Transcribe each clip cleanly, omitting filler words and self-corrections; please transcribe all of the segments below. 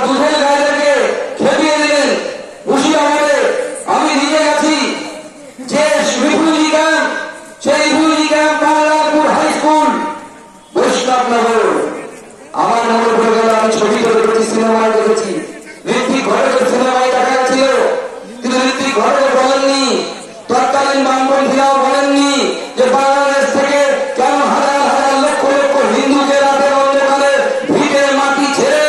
দুধের গায়েদেরকে খেপিয়ে দিলেন। মুর্শিদাবাদে আমি নিজে গেছি, যে রিফিউজি ক্যাম্প, সেই refugee camp Banglapur high school, Baishnabnagar আমার মনে পড়ে গেল। আমি ছবিতে দেখেছি, সিনেমায় দেখেছি, ঋত্বিক ঘটকের সিনেমায় দেখা গেছিল, কিন্তু ঋত্বিক ঘটক বলেননি, তৎকালীন বামপন্থীরাও বলেননি যে বাংলাদেশ থেকে কেন হাজার হাজার লক্ষ লক্ষ হিন্দুকে রাতের অন্ধকারে ভিটে মাটি ছেড়ে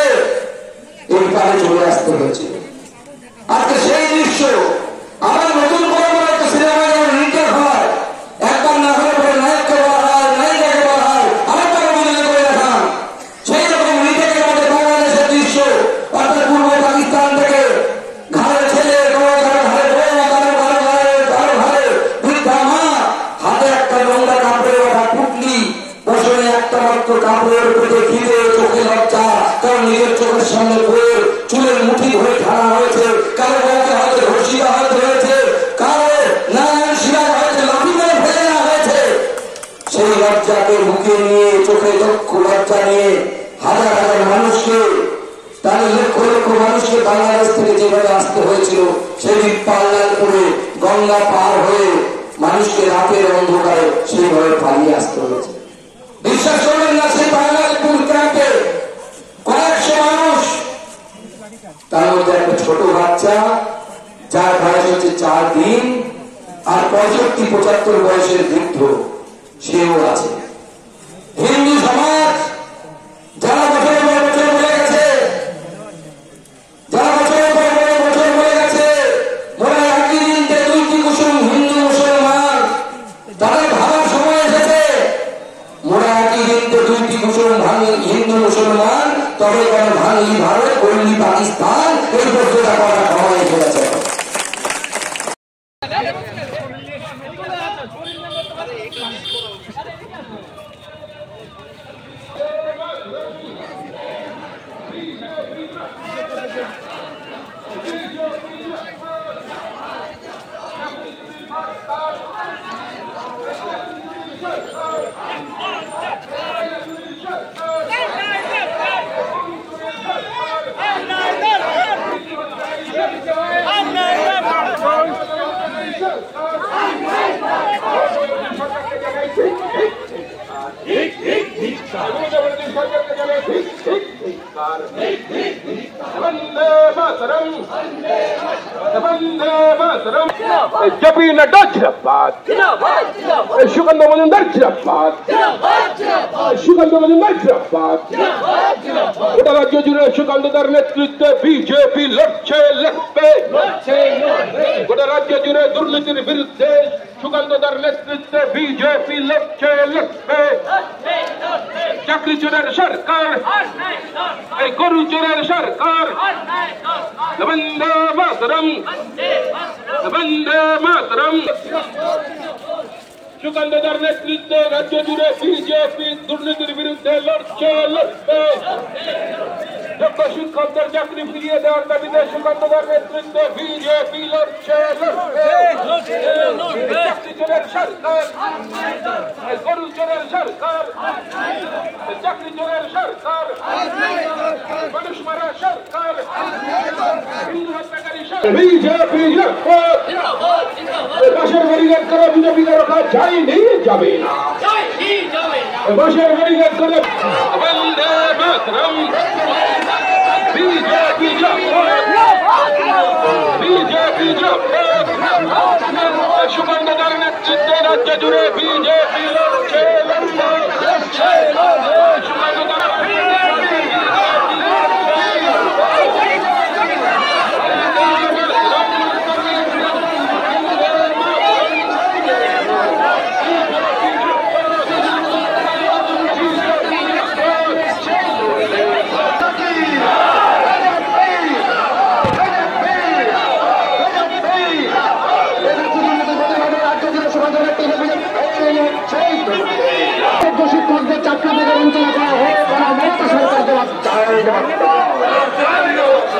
এই কালে চলে আসতে হয়েছিল। আজকে সেই দৃশ্য আবার নতুন করে একটা সিনেমায় যেমন রিটেক হয়, একবার না হলে পরে নায়ককে বলা হয়, নায়িকাকে বলা হয়, আরেকবার অভিনয় করে দেখান। সেই রকম রিটেকের মধ্যে বাংলাদেশের দৃশ্য, অর্থাৎ পূর্ব পাকিস্তান থেকে ঘাড়ে ছেলে, কারো ঘাড়ে বউ, কারো ঘাড়ে বৃদ্ধা মা, হাতে একটা নোংরা কাপড়ে ওঠা পুটলি, বছরে একটা মাত্র কাপড়ের পেটে খিদে, চোখে লজ্জা, কারণ নিজের চোখের সামনে বইয়ের চুলের মুঠি ধরে ঠাড়া হয়েছে, কারো বউকে হয়তো ধর্ষিতা হয়তো হয়েছে, কারো নারায়ণ সিরাজ হয়তো লাঠি মেরে ফেলে দেওয়া হয়েছে। সেই লজ্জাকে বুকে নিয়ে, চোখে লক্ষ লজ্জা নিয়ে হাজার হাজার মানুষকে, তাদের লক্ষ লক্ষ মানুষকে বাংলাদেশ থেকে যেভাবে আসতে হয়েছিল, সেদিন পাল্লালপুরে গঙ্গা পার হয়ে মানুষকে রাতের অন্ধকারে সেইভাবে পালিয়ে আসতে হয়েছে। বিশ্বাস করবেন না, সেই পাল্লালপুর ক্যাম্পে কয়েকশো মানুষ, তার মধ্যে একটা ছোট বাচ্চা যার বয়স হচ্ছে 4 দিন, আর 65-75 বয়সের বৃদ্ধ সেও আছে। হিন্দু সমাজ যারা বছরের পর বছর বলে গেছে, যারা বছরের পর বছর বলে গেছে, মোরা একই দিনকে দুইটি কুসুম হিন্দু মুসলমান, তাদের ভাবার সময় এসেছে। মোরা একই দিনকে দুইটি কুসুম হিন্দু মুসলমান, তবে কেন ভাঙলি ভারত, করলি পাকিস্তান, এই বক্তব্যটা করার সময় এসে গেছে। জপি নড্ডা জিন্দাবাদ, সুকান্ত মজুমদার জিন্দাবাদ, সুকান্ত মজুমদার জিন্দাবাদ। গোটা রাজ্য জুড়ে সুকান্তদার নেতৃত্বে বিজেপি লড়ছে, লড়বে। গোটা রাজ্য জুড়ে দুর্নীতির বিরুদ্ধে সুকান্তদার নেতৃত্বে বিজেপি লড়ছে, লড়বে। চাকরি চোরের সরকার, এই গরু চোরের সরকার, বন্দে মাতরম, বন্দে মাতরম। সুকান্তদার নেতৃত্বে রাজ্য জুড়ে বিজেপি দুর্নীতির বিরুদ্ধে লড়ছে, লড়বে। যোগ্য শিক্ষকদের চাকরি ফিরিয়ে দেওয়ার দাবিতে সুকান্তদার নেতৃত্বে বিজেপি লড়ছে, লড়বে। চাকরি চোরের সরকার, গরু চোরের সরকার, চাকরি চোরের সরকার, মানুষ মারা সরকার, হিন্দু হত্যাকারী সরকার। বিজেপি বাসের ব্যারিকেড করে বিজেপিকে রোখা যায়নি, যাবে না। বাসের ব্যারিকেড করে বন্দে মাতরম, বিজেপি বিজেপি সুকান্তদার নেতৃত্বে রাজ্য জুড়ে বিজেপি লড়ছে, লড়ছে, সুকান্তদার শিক্ষকদের চাকরি থেকে বঞ্চনা করা হোক, মমতা সরকার জবাব চায়।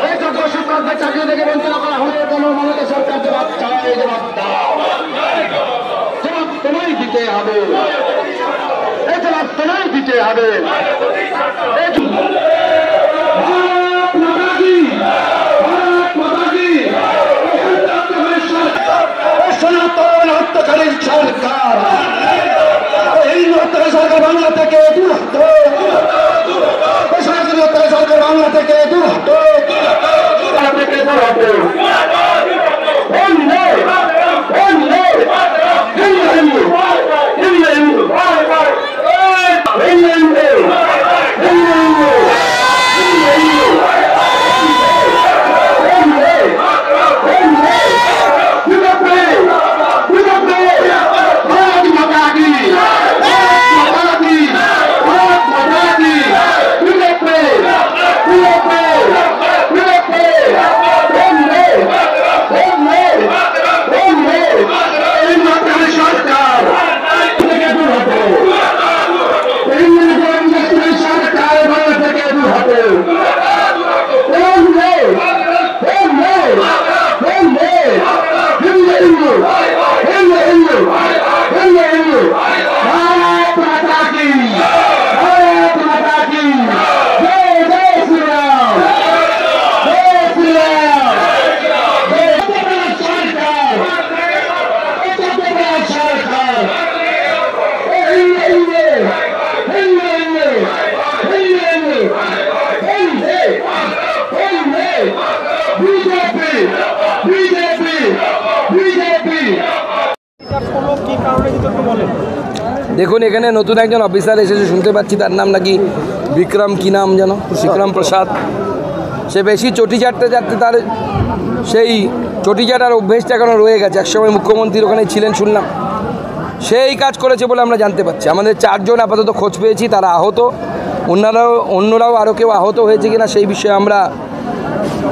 এই যোগ্য শিক্ষকদের চাকরি থেকে বঞ্চনা করা হলে কেন মমতা সরকার জবাব চায়, জবাব জবাব তোমায় দিতে হবে, এই জবাব তোমায় দিতে হবে। দেখুন এখানে নতুন একজন অফিসার এসেছে, শুনতে পাচ্ছি তার নাম নাকি বিক্রম, কি নাম যেন, বিক্রম প্রসাদ। সে বেশি চটি চাটতে চাটতে তার সেই চটি চাটার অভ্যেসটা এখনও রয়ে গেছে। একসময় মুখ্যমন্ত্রীর ওখানে ছিলেন শুনলাম, সেই কাজ করেছে বলে আমরা জানতে পারছি। আমাদের 4 জন আপাতত খোঁজ পেয়েছি, তারা আহত। অন্যরাও আরও কেউ আহত হয়েছে কিনা সেই বিষয়ে আমরা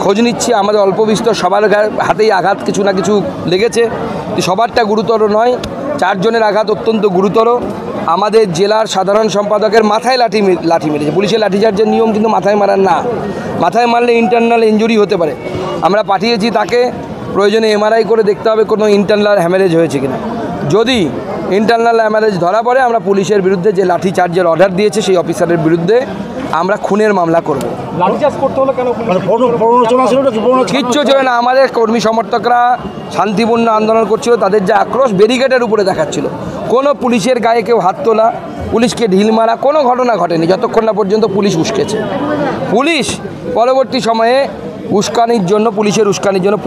খোঁজ নিচ্ছি। আমাদের অল্প বিস্তর সবার হাতেই আঘাত কিছু না কিছু লেগেছে, সবারটা গুরুতর নয়। 4 জনের আঘাত অত্যন্ত গুরুতর। আমাদের জেলার সাধারণ সম্পাদকের মাথায় লাঠি মেরেছে। পুলিশের লাঠিচার্জের নিয়ম কিন্তু মাথায় মারার না, মাথায় মারলে ইন্টারনাল ইনজুরি হতে পারে। আমরা পাঠিয়েছি তাকে, প্রয়োজনে এমআরআই করে দেখতে হবে কোনো ইন্টারনাল হ্যামারেজ হয়েছে কিনা। যদি ইন্টারনাল হ্যামারেজ ধরা পড়ে আমরা পুলিশের বিরুদ্ধে যে লাঠিচার্জের অর্ডার দিয়েছে সেই অফিসারের বিরুদ্ধে আমরা খুনের মামলা করব। কিচ্ছু ছিল না, আমাদের কর্মী সমর্থকরা শান্তিপূর্ণ আন্দোলন করছিল, তাদের যে আক্রোশ ব্যারিকেডের উপরে দেখাচ্ছিল। কোনো পুলিশের গায়ে কেউ হাত তোলা, পুলিশকে ঢিল মারা কোনো ঘটনা ঘটেনি যতক্ষণ না পর্যন্ত পুলিশ উস্কেছে। পুলিশ পরবর্তী সময়ে উস্কানির জন্য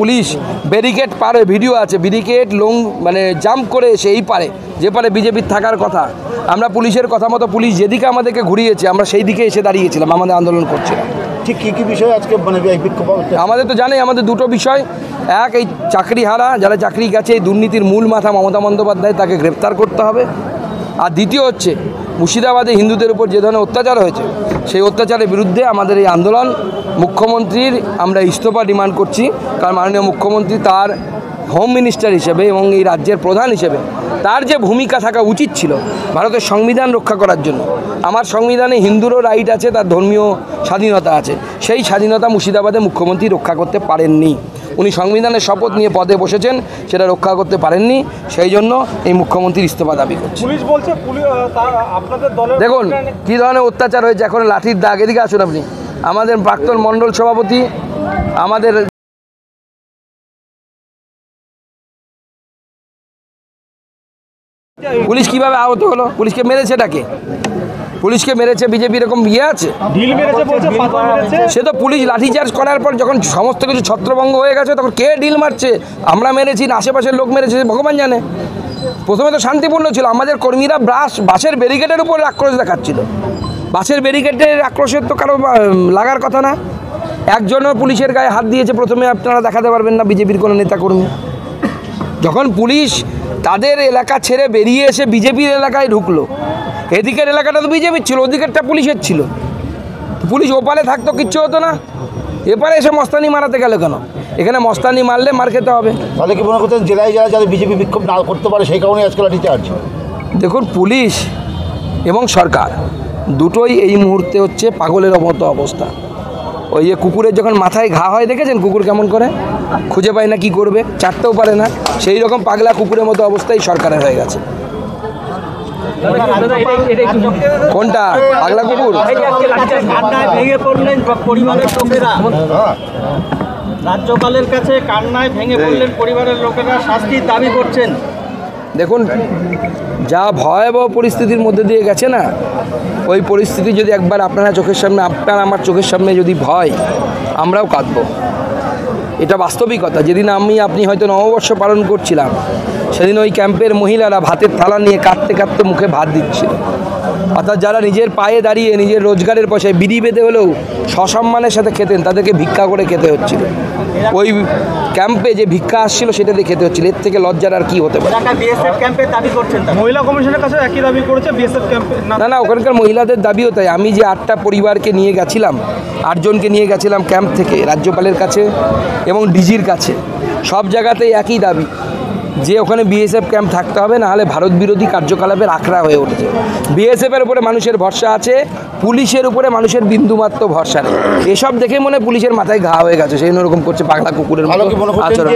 পুলিশ ব্যারিকেড পারে, ভিডিও আছে, ব্যারিকেড জাম্প করে সেই পারে যে পারে বিজেপির থাকার কথা। আমরা পুলিশের কথা মতো পুলিশ যেদিকে আমাদেরকে ঘুরিয়েছে আমরা সেই দিকে এসে দাঁড়িয়েছিলাম, আমাদের আন্দোলন করছিলাম। ঠিক কী বিষয় আজকে বিক্ষোভ? আমাদের তো জানেই আমাদের দুটো বিষয়। এক, এই চাকরিহারা যারা চাকরি গেছে, এই দুর্নীতির মূল মাথা মমতা বন্দ্যোপাধ্যায়, তাকে গ্রেপ্তার করতে হবে। আর দ্বিতীয় হচ্ছে মুর্শিদাবাদে হিন্দুদের উপর যে ধরনের অত্যাচার হয়েছে সেই অত্যাচারের বিরুদ্ধে আমাদের এই আন্দোলন। মুখ্যমন্ত্রীর আমরা ইস্তফা ডিমান্ড করছি, কারণ মাননীয় মুখ্যমন্ত্রী তার হোম মিনিস্টার হিসেবে এবং এই রাজ্যের প্রধান হিসেবে তার যে ভূমিকা থাকা উচিত ছিল ভারতের সংবিধান রক্ষা করার জন্য। আমার সংবিধানে হিন্দুরও রাইট আছে, তার ধর্মীয় স্বাধীনতা আছে, সেই স্বাধীনতা মুর্শিদাবাদে মুখ্যমন্ত্রী রক্ষা করতে পারেননি। উনি সংবিধানের শপথ নিয়ে পদে বসেছেন, সেটা রক্ষা করতে পারেননি, সেই জন্য এই মুখ্যমন্ত্রীর ইস্তফা দাবি করছে। পুলিশ বলছে আপনাদের দলের দেখুন কী ধরনের অত্যাচার হয়েছে, এখন লাঠির দাগ। এদিকে আসুন আপনি। আমাদের প্রাক্তন মণ্ডল সভাপতি, আমাদের পুলিশ কিভাবে আহত হলো? পুলিশকে মেরেছেটাকে? পুলিশকে মেরেছে বিজেপি, এরকম ইয়ে আছে? সে তো পুলিশ লাঠিচার্জ করার পর যখন সমস্ত কিছু ছত্রভঙ্গ হয়ে গেছে তখন কে ডিল মারছে, আমরা মেরেছি না আশেপাশের লোক মেরেছে ভগবান জানে। প্রথমে তো শান্তিপূর্ণ ছিল, আমাদের কর্মীরা বাসের ব্যারিকেডের উপর আক্রোশ দেখাচ্ছিল। বাসের ব্যারিকেডের আক্রোশের তো কারো লাগার কথা না। একজনও পুলিশের গায়ে হাত দিয়েছে প্রথমে আপনারা দেখাতে পারবেন না বিজেপির কোনো নেতাকর্মী। যখন পুলিশ তাদের এলাকা ছেড়ে বেরিয়ে এসে বিজেপির এলাকায় ঢুকলো, এদিকের এলাকাটা তো বিজেপির ছিল, ওদিকেরটা পুলিশের ছিল। পুলিশ ওপারে থাকতো কিচ্ছু হতো না, এপারে এসে মস্তানি মারাতে গেল কেন? এখানে মস্তানি মারলে মার খেতে হবে। তাহলে কি মনে করতেন জেলায় যারা বিজেপি বিক্ষোভ না করতে পারে সেই কারণে আজকে লাঠিচার্জ? দেখুন পুলিশ এবং সরকার দুটোই এই মুহূর্তে হচ্ছে পাগলের মতো অবস্থা। ওই যে কুকুরের যখন মাথায় ঘা হয় দেখেছেন কুকুর কেমন করে খুঁজে পায় না, কি করবে, চাটতেও পারে না, সেই রকম পাগলা কুকুরের মতো অবস্থাই সরকারের হয়ে গেছে। কোনটা পাগলা কুকুর? ভেঙে পড়লেন পরিবারের লোকেরা, রাজ্যপালের কাছে কান্নায় ভেঙে পড়লেন পরিবারের লোকেরা, শাস্তির দাবি করছেন। দেখুন যা ভয়াবহ পরিস্থিতির মধ্যে দিয়ে গেছে না, ওই পরিস্থিতি যদি একবার আপনারা চোখের সামনে, আপনার আমার চোখের সামনে যদি ভয়, আমরাও কাঁদব। এটা বাস্তবিকতা। যেদিন আপনি হয়তো নববর্ষ পালন করছিলাম, সেদিন ওই ক্যাম্পের মহিলারা ভাতের থালা নিয়ে কাঁদতে কাঁদতে মুখে ভাত দিচ্ছিল। অর্থাৎ যারা নিজের পায়ে দাঁড়িয়ে নিজের রোজগারের পয়সায় বিড়ি বেঁধে হলেও সসম্মানের সাথে খেতেন, তাদেরকে ভিক্ষা করে খেতে হচ্ছিল। ওই ক্যাম্পে যে ভিক্ষা আসছিল সেটাতে খেতে হচ্ছিল। এর থেকে লজ্জার আর কি হতে পারে? মহিলা কমিশনের কাছে একই দাবি করেছে বিএসএফ ক্যাম্পে। না, ওখানকার মহিলাদের দাবিও তাই। আমি যে 8টা পরিবারকে নিয়ে গেছিলাম, 8 জনকে নিয়ে গেছিলাম ক্যাম্প থেকে রাজ্যপালের কাছে এবং ডিজির কাছে, সব জায়গাতেই একই দাবি যে ওখানে বিএসএফ ক্যাম্প থাকতে হবে, না হলে ভারত বিরোধী কার্যকলাপের আখড়া হয়ে উঠেছে। বিএসএফের উপরে মানুষের ভরসা আছে, পুলিশের উপরে মানুষের বিন্দুমাত্র ভরসা নেই। এসব দেখে মনে পুলিশের মাথায় ঘা হয়ে গেছে, সেই রকম করছে পাগলা কুকুরের মতো আচরণ।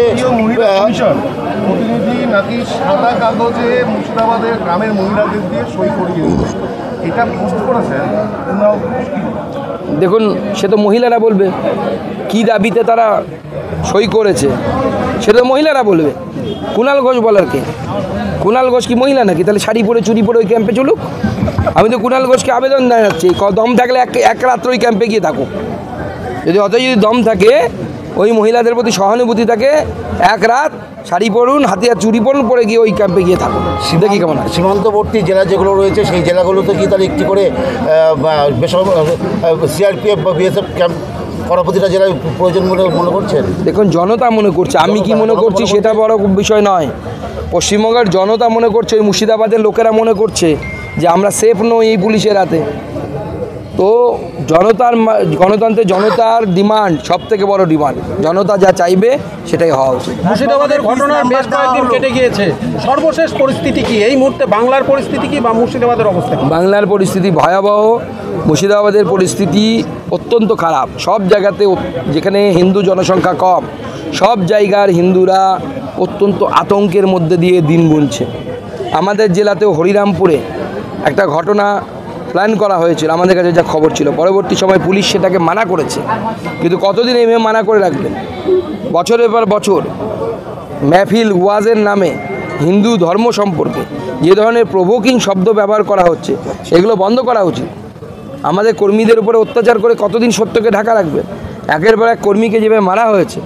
প্রতিনিধি নাকি সাদা কাগজে মুর্শিদাবাদের গ্রামের মহিলাদের দিয়ে সই করিয়ে দিচ্ছে, এটা পোস্ট করেছেন। দেখুন সে তো মহিলারা বলবে কি দাবিতে তারা সই করেছে, সে তো মহিলারা বলবে। কুণাল ঘোষ বলার কে? কুণাল ঘোষ কি মহিলা নাকি? তাহলে শাড়ি পরে চুরি পরে ওই ক্যাম্পে চলুক। আমি তো কুণাল ঘোষকে আবেদন জানাচ্ছি, দম থাকলে এক রাত্র ওই ক্যাম্পে গিয়ে থাকুক। যদি দম থাকে ওই মহিলাদের প্রতি সহানুভূতি থাকে, এক রাত শাড়ি পরুন, হাতিয়ার চুড়ি পরুন, পরে গিয়ে ওই ক্যাম্পে গিয়ে থাকুন, দেখি কেমন হয়। সীমান্তবর্তী জেলা যেগুলো রয়েছে সেই জেলাগুলোতে কি তার একটি করে সিআরপিএফ বা বিএসএফ ক্যাম্প করা প্রতিটা জেলায় প্রয়োজন বলে মনে করছেন? দেখুন, জনতা মনে করছে, আমি কি মনে করছি সেটা বড় বিষয় নয়। পশ্চিমবঙ্গের জনতা মনে করছে, ওই মুর্শিদাবাদের লোকেরা মনে করছে যে আমরা সেফ নই এই পুলিশের হাতে। তো গণতন্ত্রে জনতার ডিমান্ড সব থেকে বড় ডিমান্ড, জনতা যা চাইবে সেটাই হওয়া উচিত। মুর্শিদাবাদের ঘটনার বেশ কয়েকদিন কেটে গিয়েছে, সর্বশেষ পরিস্থিতি কি এই মুহূর্তে? বাংলার পরিস্থিতি কি বা মুর্শিদাবাদের অবস্থা? বাংলার পরিস্থিতি ভয়াবহ, মুর্শিদাবাদের পরিস্থিতি অত্যন্ত খারাপ। সব জায়গাতে, যেখানে হিন্দু জনসংখ্যা কম, সব জায়গার হিন্দুরা অত্যন্ত আতঙ্কের মধ্যে দিয়ে দিন গুনছে। আমাদের জেলাতেও হরিরামপুরে একটা ঘটনা প্ল্যান করা হয়েছিল, আমাদের কাছে যা খবর ছিল। পরবর্তী সময় পুলিশ সেটাকে মানা করেছে, কিন্তু কতদিন এইভাবে মানা করে রাখবেন? বছরের পর বছর মেহফিল ওয়াজের নামে হিন্দু ধর্ম সম্পর্কে যে ধরনের প্রভোকিং শব্দ ব্যবহার করা হচ্ছে, এগুলো বন্ধ করা উচিত। আমাদের কর্মীদের উপরে অত্যাচার করে কতদিন সত্যকে ঢাকা রাখবে? একের পর এক কর্মীকে যেভাবে মারা হয়েছে,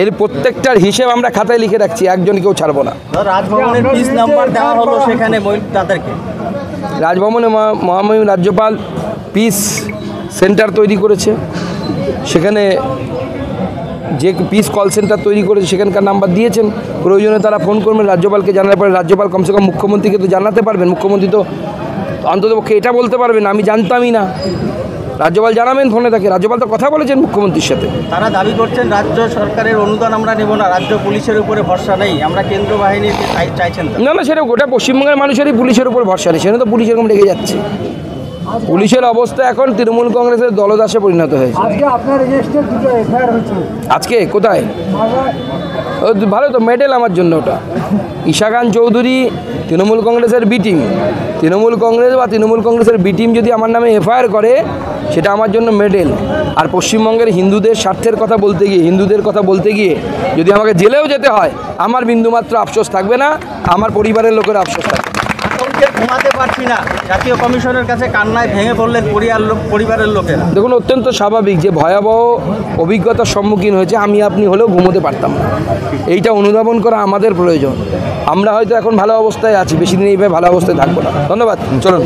এর প্রত্যেকটার হিসেব আমরা খাতায় লিখে রাখছি, একজনকেও ছাড়বো না। রাজভবনের পিস নাম্বার দেওয়া হলো, সেখানে তাদেরকে রাজভবনে মহামহিম রাজ্যপাল পিস সেন্টার তৈরি করেছে, সেখানে যে পিস কল সেন্টার তৈরি করেছে সেখানকার নাম্বার দিয়েছেন। প্রয়োজনে তারা ফোন করবেন, রাজ্যপালকে জানার পরে রাজ্যপাল কমসে কম মুখ্যমন্ত্রীকে তো জানাতে পারবেন। মুখ্যমন্ত্রী তো অন্ততপক্ষে এটা বলতে পারবেন আমি জানতামই না, রাজ্যপাল জানাবেন ফোনে তাকে। রাজ্যপাল তো কথা বলেছেন মুখ্যমন্ত্রীর সাথে। তারা দাবি করছেন রাজ্য সরকারের অনুদান আমরা নেব না, রাজ্য পুলিশের উপরে ভরসা নেই, আমরা কেন্দ্র বাহিনীকে চাইছেন। না না, সেটা গোটা পশ্চিমবঙ্গের মানুষেরই পুলিশের উপর ভরসা নেই, সেটা তো পুলিশ এরকম রেগে যাচ্ছে। পুলিশের অবস্থা এখন তৃণমূল কংগ্রেসের দলদাসে পরিণত হয়েছে। আজকে কোথায়? ভালো তো, মেডেল আমার জন্য ওটা। ঈশা খান চৌধুরী তৃণমূল কংগ্রেসের বি টিম, তৃণমূল কংগ্রেস বা তৃণমূল কংগ্রেসের বি টিম যদি আমার নামে এফআইআর করে, সেটা আমার জন্য মেডেল। আর পশ্চিমবঙ্গের হিন্দুদের স্বার্থের কথা বলতে গিয়ে, হিন্দুদের কথা বলতে গিয়ে যদি আমাকে জেলেও যেতে হয়, আমার বিন্দুমাত্র আফসোস থাকবে না, আমার পরিবারের লোকের আফসোস থাকবে। আতঙ্কে ঘুমাতে পারছি না, জাতীয় কমিশনের কাছে কান্নায় ভেঙে পড়লেন পরিবারের লোকেরা। দেখুন, অত্যন্ত স্বাভাবিক যে ভয়াবহ অভিজ্ঞতার সম্মুখীন হয়েছে, আমি আপনি হলেও ঘুমোতে পারতাম না। এইটা অনুধাবন করা আমাদের প্রয়োজন। আমরা হয়তো এখন ভালো অবস্থায় আছি, বেশি দিন এইভাবে ভালো অবস্থায় থাকবো না। ধন্যবাদ, চলুন।